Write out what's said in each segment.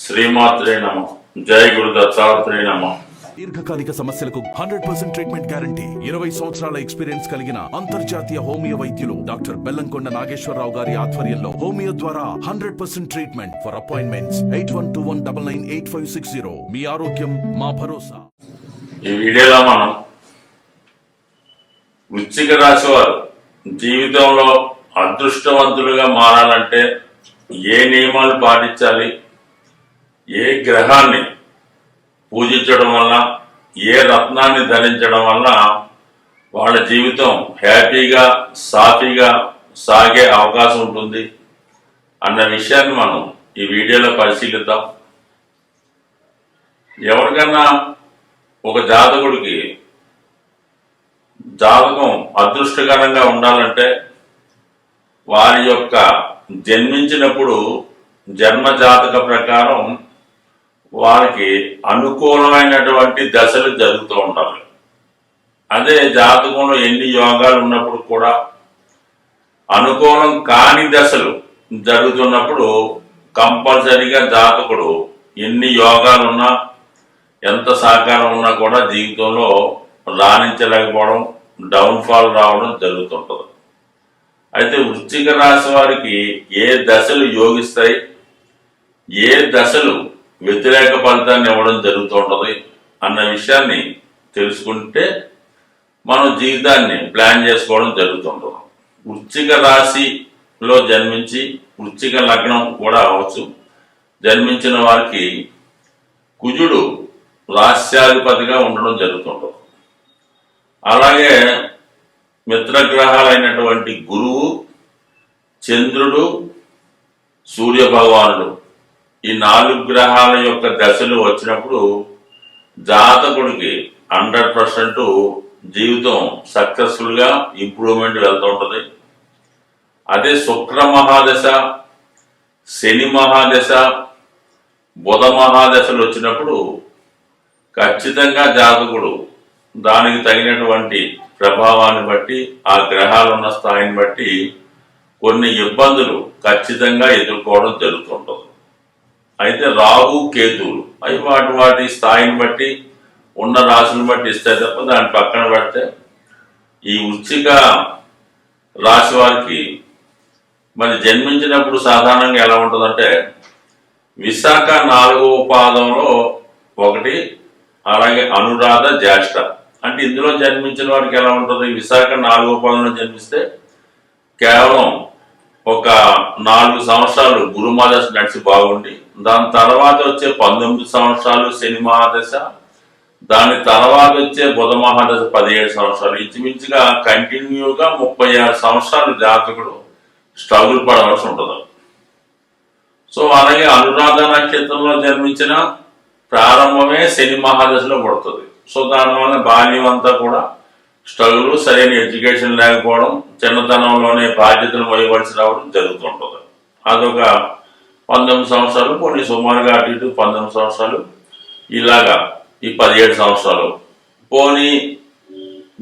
శ్రీమాత్రే నమ. జై గురు దత్తాత్రేయ నమ. దీర్ఘకాలిక సమస్యలకు 100% ట్రీట్మెంట్ గ్యారంటీ. 20 సంవత్సరాల ఎక్స్పీరియన్స్ కలిగిన అంతర్జాతీయ హోమియో వైద్యులు డాక్టర్ బెల్లంకొండ నాగేశ్వరరావు గారి ఆధ్వర్యంలో హోమియో ద్వారా 100% ట్రీట్మెంట్. For appointments 8121998560. మీ ఆరోగ్యం మా భరోసా. ఈ వీడియోలో మనం వృశ్చిక రాశి వారు జీవితంలో అదృష్టవంతులుగా మారాలంటే ఏ నియమాలు పాటించాలి, ఏ గ్రహాన్ని పూజించడం వల్ల, ఏ రత్నాన్ని ధరించడం వల్ల వాళ్ళ జీవితం హ్యాపీగా సాఫీగా సాగే అవకాశం ఉంటుంది అన్న విషయాన్ని మనం ఈ వీడియోలో పరిశీలిద్దాం. ఎవరికన్నా ఒక జాతకుడికి జాతకం అదృష్టకరంగా ఉండాలంటే వారి యొక్క జన్మించినప్పుడు జన్మ జాతక ప్రకారం వారికి అనుకూలమైనటువంటి దశలు జరుగుతూ ఉండాలి. అదే జాతకంలో ఎన్ని యోగాలు ఉన్నప్పుడు కూడా అనుకూలం కాని దశలు జరుగుతున్నప్పుడు కంపల్సరీగా జాతకుడు ఎన్ని యోగాలున్నా ఎంత సహకారం ఉన్నా కూడా జీవితంలో రాణించలేకపోవడం, డౌన్ఫాల్ రావడం జరుగుతుంటుంది. అయితే వృశ్చిక రాశి వారికి ఏ దశలు యోగిస్తాయి, ఏ దశలు వ్యతిరేక ఫలితాన్ని ఇవ్వడం జరుగుతుంటుంది అన్న విషయాన్ని తెలుసుకుంటే మనం జీవితాన్ని ప్లాన్ చేసుకోవడం జరుగుతుంటుంది. వృశ్చిక రాశిలో జన్మించి వృశ్చిక లగ్నం కూడా అవ్వచ్చు జన్మించిన వారికి కుజుడు రాశ్యాధిపతిగా ఉండడం జరుగుతుంటుంది. అలాగే మిత్రగ్రహాలైనటువంటి గురువు, చంద్రుడు, సూర్య భగవానుడు ఈ 4 గ్రహాల యొక్క దశలు వచ్చినప్పుడు జాతకుడికి 100% జీవితం సక్సెస్ఫుల్గా ఇంప్రూవ్మెంట్ వెళ్తూ ఉంటుంది. అదే శుక్ర మహాదశ, శని మహాదశ, బుధ మహాదశలు వచ్చినప్పుడు ఖచ్చితంగా జాతకుడు దానికి తగినటువంటి ప్రభావాన్ని బట్టి ఆ గ్రహాలు ఉన్న స్థాయిని బట్టి కొన్ని ఇబ్బందులు ఖచ్చితంగా ఎదుర్కోవడం జరుగుతుంటుంది. అయితే రాహు, కేతువులు అవి వాటి స్థాయిని బట్టి ఉన్న రాశులను బట్టి ఇస్తాయి తప్ప దాన్ని పక్కన పెడితే ఈ వృశ్చిక రాశి వారికి మరి జన్మించినప్పుడు సాధారణంగా ఎలా ఉంటుందంటే విశాఖ 4వ పాదంలో 1, అలాగే అనురాధ, జ్యేష్ఠ. అంటే ఇందులో జన్మించిన వారికి ఎలా ఉంటుంది, విశాఖ 4వ పాదంలో జన్మిస్తే కేవలం ఒక 4 సంవత్సరాలు గురు మహాదశ నడిచి బాగుండి దాని తర్వాత వచ్చే 19 సంవత్సరాలు శని మహాదశ, దాని తర్వాత వచ్చే బుధ మహాదశ 17 సంవత్సరాలు, ఇంచుమించుగా కంటిన్యూగా 36 సంవత్సరాలు జాతకుడు స్ట్రగుల్ పడవలసి ఉంటుంది. సో అలాగే అనురాధ నక్షత్రంలో జన్మించిన ప్రారంభమే శని మహాదశలో పడుతుంది. సో దానివల్ల బాల్యం అంతా కూడా స్ట్రగుల్, సరైన ఎడ్యుకేషన్ లేకపోవడం, చిన్నతనంలోనే బాధ్యతలు మోయవలసి రావడం జరుగుతుంటుంది. అదొక 19 సంవత్సరాలు, కొన్ని సుమారుగా అటు ఇటు 19 సంవత్సరాలు, ఇలాగా ఈ 17 సంవత్సరాలు. పోనీ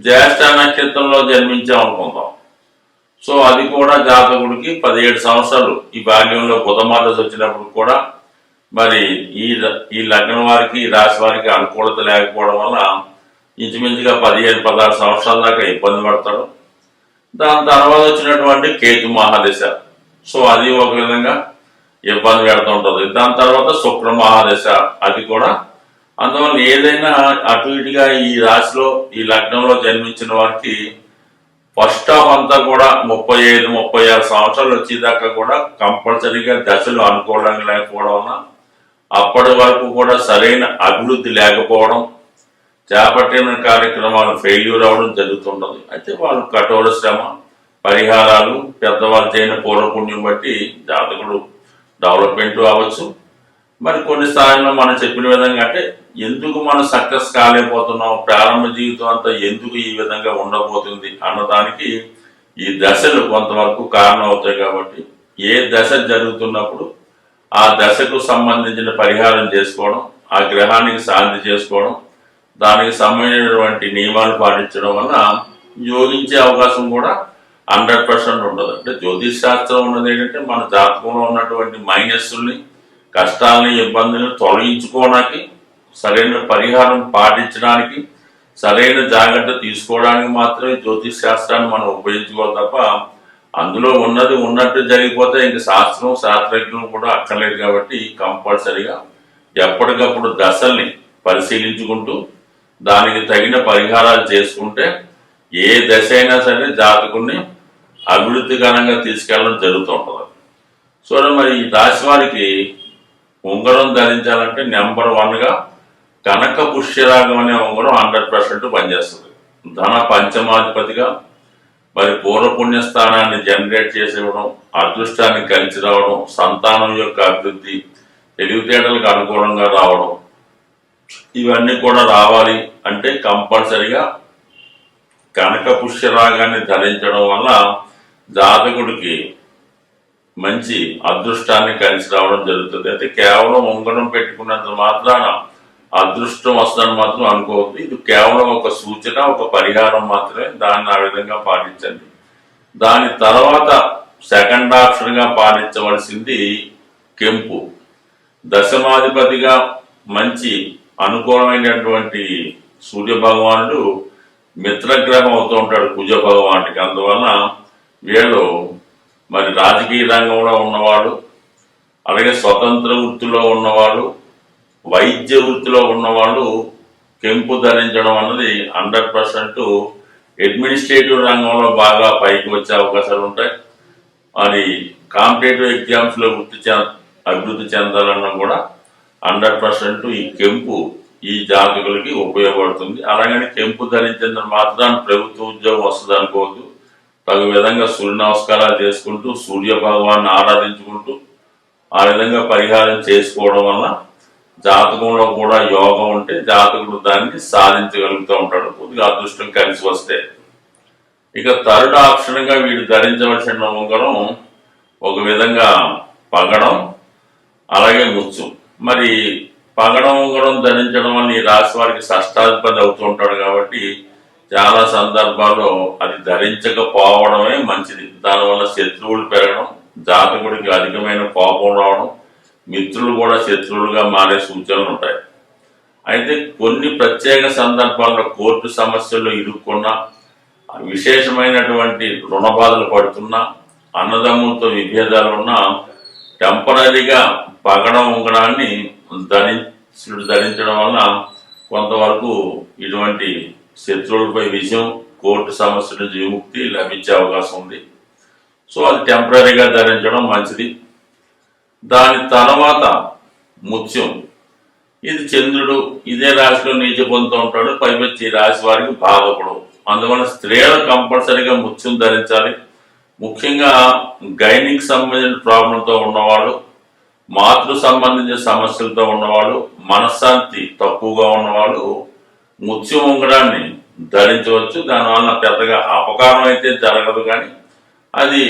జ్యేష్ఠ నక్షత్రంలో జన్మించాం అనుకుందాం. సో అది కూడా జాతకుడికి 17 సంవత్సరాలు ఈ బాల్యంలో బుధమాదశ వచ్చినప్పుడు కూడా మరి ఈ లగ్నం వారికి, ఈ రాశి వారికి అనుకూలత లేకపోవడం వల్ల ఇంచుమించుగా 15-16 సంవత్సరాల దాకా ఇబ్బంది పడతాడు. దాని తర్వాత వచ్చినటువంటి కేతు మహాదశ, సో అది ఒక విధంగా ఇబ్బంది పెడుతూ ఉంటుంది. దాని తర్వాత శుక్ర మహాదశ, అది కూడా. అందువల్ల ఏదైనా అటు ఇటుగా ఈ రాశిలో ఈ లగ్నంలో జన్మించిన వారికి ఫస్ట్ హాఫ్ అంతా కూడా 35-36 సంవత్సరాలు వచ్చేదాకా కూడా కంపల్సరీగా దశలు అనుకూలంగా లేకపోవడం వల్ల అప్పటి వరకు కూడా సరైన అభివృద్ధి లేకపోవడం, చేపట్టిన కార్యక్రమాలు ఫెయిల్యూర్ అవ్వడం జరుగుతుంటుంది. అయితే వాళ్ళు కఠోర శ్రమ, పరిహారాలు, పెద్దవాళ్ళు చేయని పూర్వపుణ్యం బట్టి జాతకుడు డెవలప్మెంట్ అవ్వచ్చు. మరి కొన్ని స్థాయిలో మనం చెప్పిన విధంగా అంటే ఎందుకు మనం సక్సెస్ కాలేకపోతున్నాం, ప్రారంభ జీవితం అంతా ఎందుకు ఈ విధంగా ఉండబోతుంది అన్నదానికి ఈ దశలు కొంతవరకు కారణం అవుతాయి. కాబట్టి ఏ దశ జరుగుతున్నప్పుడు ఆ దశకు సంబంధించిన పరిహారం చేసుకోవడం, ఆ గ్రహానికి శాంతి చేసుకోవడం, దానికి సంబంధించినటువంటి నియమాలు పాటించడం వల్ల యోగించే అవకాశం కూడా 100% ఉండదు. అంటే జ్యోతిష్ శాస్త్రం ఉన్నది ఏంటంటే మన జాతకంలో ఉన్నటువంటి మైనస్ని కష్టాలని ఇబ్బందులను తొలగించుకోవడానికి, సరైన పరిహారం పాటించడానికి, సరైన జాగ్రత్త తీసుకోవడానికి మాత్రమే జ్యోతిష్ శాస్త్రాన్ని మనం ఉపయోగించుకోవాలి తప్ప అందులో ఉన్నది ఉన్నట్టు జరిగిపోతే ఇంక శాస్త్రజ్ఞులు కూడా అక్కర్లేదు. కాబట్టి కంపల్సరిగా ఎప్పటికప్పుడు దశల్ని పరిశీలించుకుంటూ దానికి తగిన పరిహారాలు చేసుకుంటే ఏ దశ అయినా సరే జాతకుని అభివృద్ధికరంగా తీసుకెళ్ళడం జరుగుతూ ఉంటుంది. చూడండి, మరి ఈ రాశి వారికి ఉంగరం ధరించాలంటే నెంబర్ 1గా కనక పుష్యరాగం అనే ఉంగరం 100% పనిచేస్తుంది. ధన పంచమాధిపతిగా మరి పూర్వపుణ్య స్థానాన్ని జనరేట్ చేసి ఇవ్వడం, అదృష్టాన్ని కలిసి రావడం, సంతానం యొక్క అభివృద్ధి, తెలివితేటలకు అనుకూలంగా రావడం, ఇవన్నీ కూడా రావాలి అంటే కంపల్సరిగా కనక పుష్యరాగాన్ని ధరించడం వల్ల జాతకుడికి మంచి అదృష్టాన్ని కలిసి రావడం జరుగుతుంది. అయితే కేవలం ఉంగరం పెట్టుకున్నంత మాత్రాన అదృష్టం వస్తుందని మాత్రం అనుకోవద్దు. ఇది కేవలం ఒక సూచన, ఒక పరిహారం మాత్రమే. దాన్ని ఆ విధంగా పాటించండి. దాని తర్వాత సెకండ్ ఆప్షన్గా పాటించవలసింది కెంపు. దశమాధిపతిగా మంచి అనుకూలమైనటువంటి సూర్య భగవానుడు మిత్రగ్రహం అవుతూ ఉంటాడు కుజ భగవానుడికి. అందువలన వీళ్ళు మరి రాజకీయ రంగంలో ఉన్నవాడు, అలాగే స్వతంత్ర వృత్తిలో ఉన్నవాడు, వైద్య వృత్తిలో ఉన్నవాళ్ళు కెంపు ధరించడం అన్నది 100% అడ్మినిస్ట్రేటివ్ రంగంలో బాగా పైకి వచ్చే అవకాశాలు ఉంటాయి. అది కాంపిటేటివ్ ఎగ్జామ్స్లో అభివృద్ధి చెందాలన్నా కూడా 100% ఈ కెంపు ఈ జాతకులకి ఉపయోగపడుతుంది. అలాగని కెంపు ధరించిన మాత్రం ప్రభుత్వ ఉద్యోగం వస్తుంది అనుకోవద్దు. తగు విధంగా సూర్య నమస్కారాలు చేసుకుంటూ సూర్య భగవాన్ని ఆరాధించుకుంటూ ఆ విధంగా పరిహారం చేసుకోవడం వల్ల జాతకంలో కూడా యోగం ఉంటే జాతకుడు దాన్ని సాధించగలుగుతూ ఉంటాడు, కొద్దిగా అదృష్టం కలిసి వస్తే. ఇక థర్డ్ ఆప్షన్గా వీడు ధరించవలసిన ఉంగరం ఒక విధంగా పగడం, అలాగే ముత్యం. మరి పగడం ఉంగరం ధరించడం వల్ల ఈ రాశి వారికి షష్టాధిపతి అవుతూ ఉంటాడు కాబట్టి చాలా సందర్భాల్లో అది ధరించకపోవడమే మంచిది. దానివల్ల శత్రువులు పెరగడం, జాతకుడికి అధికమైన కోపం రావడం, మిత్రులు కూడా శత్రువులుగా మారే సూచనలు ఉంటాయి. అయితే కొన్ని ప్రత్యేక సందర్భాల్లో కోర్టు సమస్యల్లో ఇరుక్కున్నా, విశేషమైనటువంటి రుణ బాధలు పడుతున్నా, అన్నదమ్ములతో విభేదాలు ఉన్నా టెంపరీగా పగడం ఉంగరాన్ని ధరించడం వల్ల కొంతవరకు ఇటువంటి శత్రువులపై విజయం, కోర్టు సమస్య నుంచి విముక్తి లభించే అవకాశం ఉంది. సో అది టెంపరీగా ధరించడం మంచిది. దాని తర్వాత ముత్యం. ఇది చంద్రుడు ఇదే రాశిలో నీచ పొందుతూ ఉంటాడు, పైపచ్చి ఈ రాశి వారికి బాధపడు. అందువల్ల స్త్రీలు కంపల్సరీగా ముత్యం ధరించాలి. ముఖ్యంగా గైనిక్ సంబంధించిన ప్రాబ్లంతో ఉన్నవాళ్ళు, మాతృ సంబంధించిన సమస్యలతో ఉన్నవాళ్ళు, మనశ్శాంతి తక్కువగా ఉన్నవాళ్ళు ముత్యం ఉంగరాన్ని ధరించవచ్చు. దానివల్ల పెద్దగా అపకారం అయితే జరగదు, కానీ అది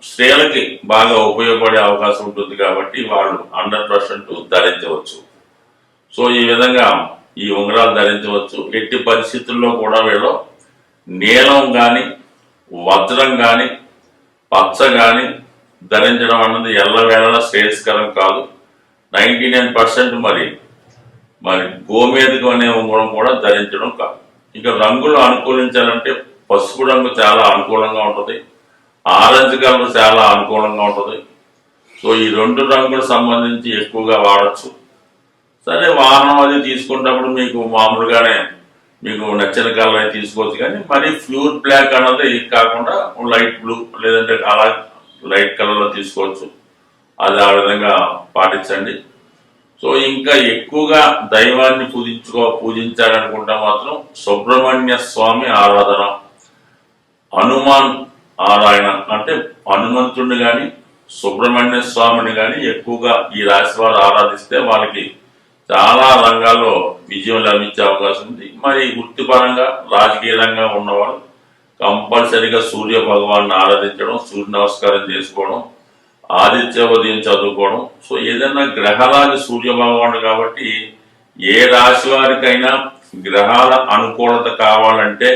స్త్రీలకి బాగా ఉపయోగపడే అవకాశం ఉంటుంది కాబట్టి వాళ్ళు 100% ధరించవచ్చు. సో ఈ విధంగా ఈ ఉంగరాలు ధరించవచ్చు. ఎట్టి పరిస్థితుల్లో కూడా వీళ్ళు నీలం కానీ, వజ్రం కానీ, పచ్చ కానీ ధరించడం అన్నది ఎల్లవేళలా శ్రేయస్కరం కాదు. 99% మరి గోమేధికం అనే ఉంగరం కూడా ధరించడం కాదు. ఇక రంగులు అనుకూలించాలంటే పసుపు రంగు చాలా అనుకూలంగా ఉంటుంది, ఆరెంజ్ కలర్ చాలా అనుకూలంగా ఉంటుంది. సో ఈ 2 రంగులకు సంబంధించి ఎక్కువగా వాడచ్చు. సరే, వాహనం అది తీసుకున్నప్పుడు మీకు మామూలుగానే మీకు నచ్చిన కలర్ అయితే తీసుకోవచ్చు, కానీ మరి ప్యూర్ బ్లాక్ అన్నది కాకుండా లైట్ బ్లూ లేదంటే అలా లైట్ కలర్లో తీసుకోవచ్చు. అది ఆ విధంగా పాటించండి. సో ఇంకా ఎక్కువగా దైవాన్ని పూజించాలనుకుంటే మాత్రం సుబ్రహ్మణ్య స్వామి ఆరాధన, హనుమాన్ ఆరాయణ అంటే హనుమంతుడిని కానీ సుబ్రహ్మణ్య స్వామిని కానీ ఎక్కువగా ఈ రాశి వారు ఆరాధిస్తే వాళ్ళకి చాలా రంగాల్లో విజయం లభించే అవకాశం ఉంది. మరి వృత్తిపరంగా రాజకీయ రంగంగా ఉన్నవాళ్ళు కంపల్సరిగా సూర్య భగవాన్ని ఆరాధించడం, సూర్య నమస్కారం చేసుకోవడం, ఆదిత్య ఉదయం చదువుకోవడం. సో ఏదైనా గ్రహాలు సూర్య భగవానుడు కాబట్టి ఏ రాశి వారికైనా గ్రహాల అనుకూలత కావాలంటే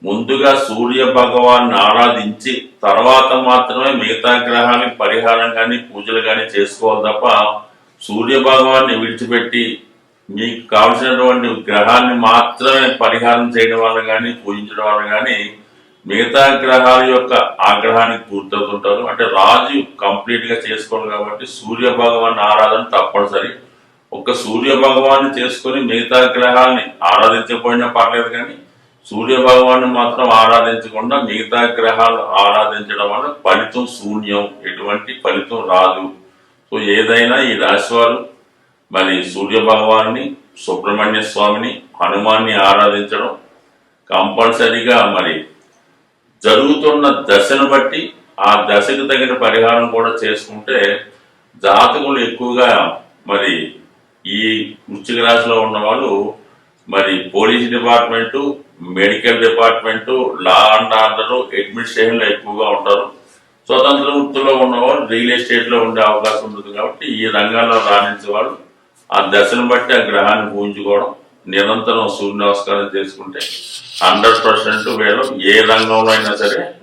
ముందుగా సూర్య భగవాన్ని ఆరాధించి తర్వాత మాత్రమే మిగతా గ్రహానికి పరిహారం కానీ పూజలు కానీ చేసుకోవాలి తప్ప సూర్య భగవాన్ని విడిచిపెట్టి మీకు కావలసినటువంటి గ్రహాన్ని మాత్రమే పరిహారం చేయడం వల్ల కానీ పూజించడం వల్ల కానీ మిగతా గ్రహాల యొక్క ఆగ్రహానికి పూర్తవుతుంటారు. అంటే రాజు కంప్లీట్ గా చేసుకోవాలి కాబట్టి సూర్య భగవాన్ ఆరాధన తప్పనిసరి. ఒక్క సూర్య భగవాన్ని చేసుకొని మిగతా గ్రహాలని ఆరాధించకపోయినా పర్లేదు, కానీ సూర్య భగవాన్ని మాత్రం ఆరాధించకుండా మిగతా గ్రహాలు ఆరాధించడం వల్ల ఫలితం శూన్యం, ఎటువంటి ఫలితం రాదు. సో ఏదైనా ఈ రాశి వారు మరి సూర్య భగవాన్ని, సుబ్రహ్మణ్య స్వామిని, హనుమాన్ని ఆరాధించడం కంపల్సరీగా, మరి జరుగుతున్న దశను బట్టి ఆ దశకు తగిన పరిహారం కూడా చేసుకుంటే జాతకులు ఎక్కువగా మరి ఈ వృశ్చిక రాశిలో ఉన్న వాళ్ళు మరి police department, medical department, law and order, అడ్మినిస్ట్రేషన్లో ఎక్కువగా ఉంటారు. స్వతంత్ర వృత్తిలో ఉన్నవాళ్ళు రియల్ ఎస్టేట్లో ఉండే అవకాశం ఉంటుంది. కాబట్టి ఈ రంగాల్లో రాణించే వాళ్ళు ఆ దశను బట్టి ఆ గ్రహాన్ని పూజించుకోవడం, నిరంతరం సూర్య నమస్కారం చేసుకుంటే 100% వీళ్ళు ఏ రంగంలో అయినా సరే